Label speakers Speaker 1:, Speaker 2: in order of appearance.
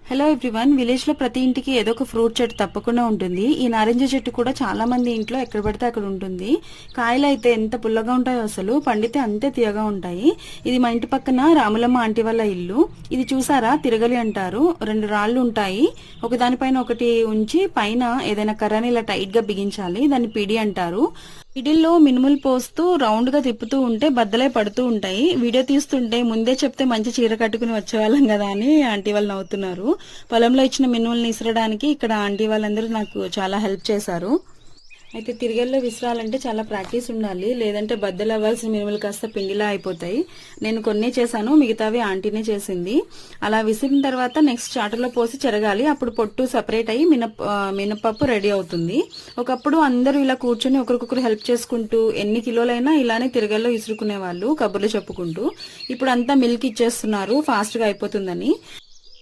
Speaker 1: Hello everyone. Village లో ప్రతి ఇంటికి ఏదో ఒక ఫ్రూట్ చెట్టు తప్పకుండా ఉంటుంది. ఈ నారింజ చెట్టు కూడా చాలా మంది ఇంట్లో ఎక్కడ పడితే అక్కడ ఉంటుంది. కాయలు అయితే ఎంత పుల్లగా ఉంటాయో, అసలు పండితే అంతే తీయగా ఉంటాయి. ఇది మా ఇంటి పక్కన రాములమ్మ ఆంటీ వాళ్ళ ఇల్లు. ఇది చూసారా, తిరగలి అంటారు. 2 రాళ్లు ఉంటాయి, ఒకదానిపైన ఒకటి ఉంచి పైన ఏదైనా కర్రని ఇలా టైట్ గా బిగించాలి. దాన్ని పిడి అంటారు. పిడిల్లో మినుములు పోస్తూ రౌండ్ గా తిప్పుతూ ఉంటే బద్దలే పడుతూ ఉంటాయి. వీడియో తీస్తుంటే ముందే చెప్తే మంచి చీర కట్టుకుని వచ్చేవాళ్ళం కదా అని ఆంటీ వాళ్ళు నవ్వుతున్నారు. పొలంలో ఇచ్చిన మినుముల్ని ఇసరడానికి ఇక్కడ ఆంటీ వాళ్ళందరూ నాకు చాలా హెల్ప్ చేశారు. అయితే తిరగల్లో విసరాలంటే చాలా ప్రాక్టీస్ ఉండాలి, లేదంటే బద్దలు అవ్వాల్సిన మినుములు కాస్త పిండిలా అయిపోతాయి. నేను కొన్ని చేశాను, మిగతావి ఆంటీనే చేసింది. అలా విసిరిన తర్వాత నెక్స్ట్ చాటలో పోసి చెరగాలి. అప్పుడు పొట్టు సెపరేట్ అయ్యి మినపప్పు రెడీ అవుతుంది. ఒకప్పుడు అందరూ ఇలా కూర్చొని ఒకరికొకరు హెల్ప్ చేసుకుంటూ ఎన్ని కిలోలైనా ఇలానే తిరగల్లో ఇసురుకునే వాళ్ళు, కబుర్లు చెప్పుకుంటూ. ఇప్పుడు అంతా మిల్క్ ఇచ్చేస్తున్నారు ఫాస్ట్ గా అయిపోతుందని.